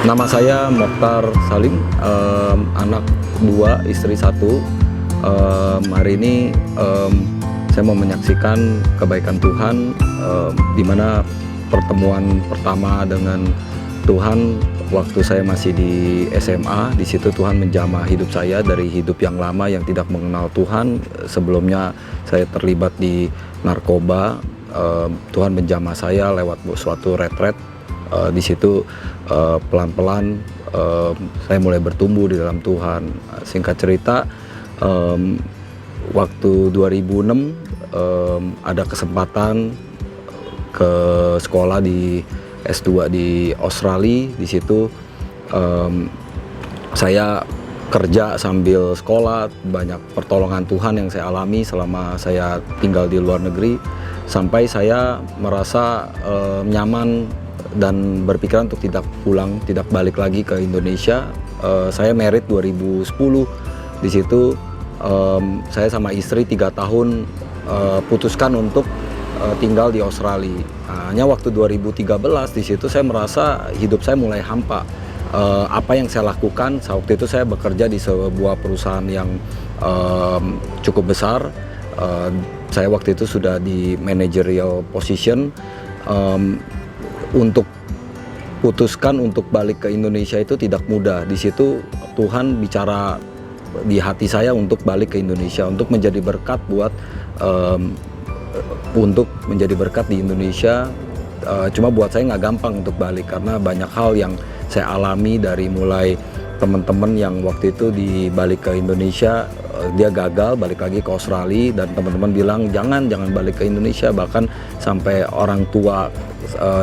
Nama saya Mokhtar Salim, anak 2, istri 1. Hari ini saya mau menyaksikan kebaikan Tuhan, di mana pertemuan pertama dengan Tuhan waktu saya masih di SMA. Di situ Tuhan menjamah hidup saya dari hidup yang lama yang tidak mengenal Tuhan. Sebelumnya saya terlibat di narkoba. Tuhan menjamah saya lewat suatu retret. Di situ pelan-pelan saya mulai bertumbuh di dalam Tuhan. Singkat cerita, waktu 2006 ada kesempatan ke sekolah di S2 di Australia. Di situ saya kerja sambil sekolah. Banyak pertolongan Tuhan yang saya alami selama saya tinggal di luar negeri, sampai saya merasa nyaman dan berpikiran untuk tidak pulang, tidak balik lagi ke Indonesia. Saya married 2010. Di situ saya sama istri 3 tahun putuskan untuk tinggal di Australia. Hanya waktu 2013 di situ saya merasa hidup saya mulai hampa. Apa yang saya lakukan, waktu itu saya bekerja di sebuah perusahaan yang cukup besar. Saya waktu itu sudah di managerial position. Untuk putuskan untuk balik ke Indonesia itu tidak mudah. Di situ Tuhan bicara di hati saya untuk balik ke Indonesia, untuk menjadi berkat di Indonesia. Cuma buat saya nggak gampang untuk balik karena banyak hal yang saya alami, dari mulai teman-teman yang waktu itu dibalik ke Indonesia, dia gagal balik lagi ke Australia, dan teman-teman bilang jangan balik ke Indonesia. Bahkan sampai orang tua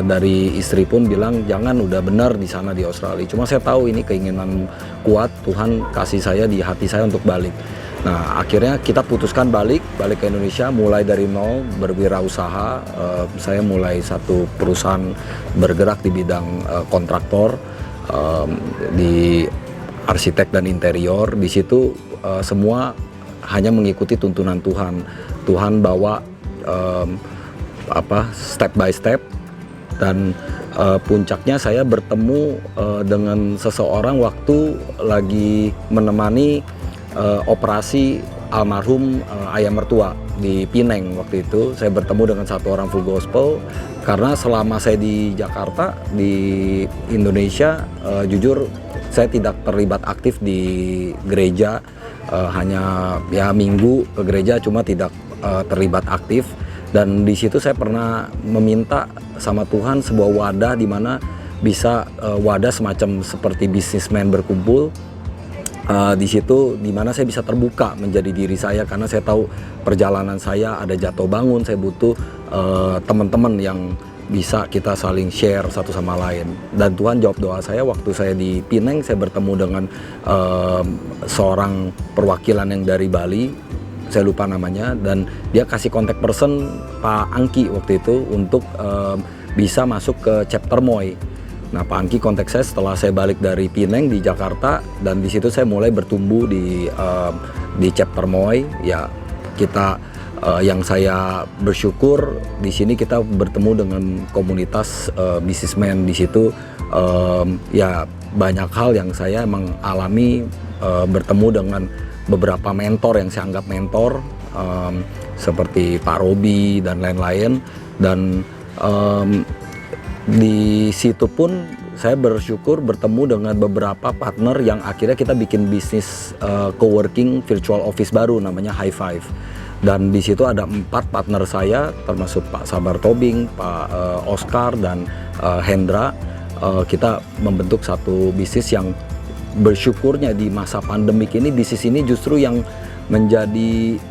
dari istri pun bilang jangan, udah benar di sana di Australia. Cuma saya tahu ini keinginan kuat Tuhan kasih saya di hati saya untuk balik. Nah, akhirnya kita putuskan balik ke Indonesia, mulai dari nol, berwirausaha. Saya mulai satu perusahaan bergerak di bidang kontraktor, di arsitek dan interior. Di situ semua hanya mengikuti tuntunan Tuhan. Tuhan bawa step by step, dan puncaknya saya bertemu dengan seseorang waktu lagi menemani operasi almarhum ayah mertua di Pineng. Waktu itu saya bertemu dengan satu orang full gospel, karena selama saya di Jakarta, di Indonesia, jujur saya tidak terlibat aktif di gereja. Hanya ya minggu ke gereja, cuma tidak terlibat aktif. Dan di situ saya pernah meminta sama Tuhan sebuah wadah di mana bisa wadah semacam seperti businessman berkumpul. Di situ di mana saya bisa terbuka menjadi diri saya, karena saya tahu perjalanan saya ada jatuh bangun. Saya butuh teman-teman yang bisa kita saling share satu sama lain. Dan Tuhan jawab doa saya waktu saya di Pineng. Saya bertemu dengan seorang perwakilan yang dari Bali, saya lupa namanya, dan dia kasih kontak person Pak Angki waktu itu untuk bisa masuk ke chapter Moy. Nah, Pak Angki kontak saya setelah saya balik dari Pineng di Jakarta, dan di situ saya mulai bertumbuh di chapter Moy. Ya, kita yang saya bersyukur di sini kita bertemu dengan komunitas businessman di situ. Ya, banyak hal yang saya emang alami, bertemu dengan beberapa mentor yang saya anggap mentor, seperti Pak Robi dan lain-lain. Dan di situ pun saya bersyukur bertemu dengan beberapa partner yang akhirnya kita bikin bisnis coworking virtual office baru namanya High Five. Dan di situ ada 4 partner saya, termasuk Pak Sabar Tobing, Pak Oscar, dan Hendra. Kita membentuk satu bisnis yang bersyukurnya di masa pandemik ini, bisnis ini justru yang menjadi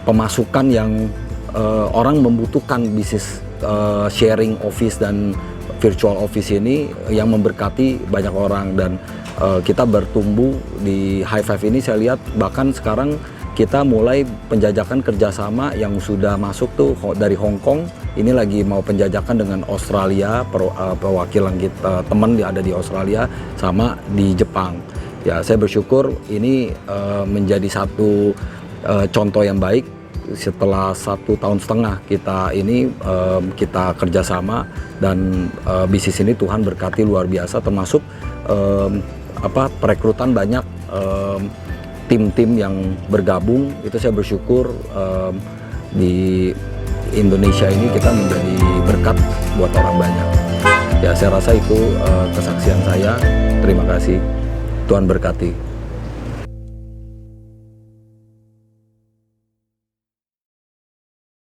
pemasukan yang orang membutuhkan. Bisnis sharing office dan virtual office ini yang memberkati banyak orang. Dan kita bertumbuh di High Five ini. Saya lihat bahkan sekarang kita mulai penjajakan kerjasama yang sudah masuk tuh dari Hong Kong. Ini lagi mau penjajakan dengan Australia, perwakilan kita teman ada di Australia sama di Jepang. Ya, saya bersyukur ini menjadi satu contoh yang baik setelah 1,5 tahun kita ini kita kerjasama, dan bisnis ini Tuhan berkati luar biasa, termasuk perekrutan banyak tim-tim yang bergabung. Itu saya bersyukur di Indonesia ini kita menjadi berkat buat orang banyak. Ya, saya rasa itu kesaksian saya. Terima kasih, Tuhan berkati.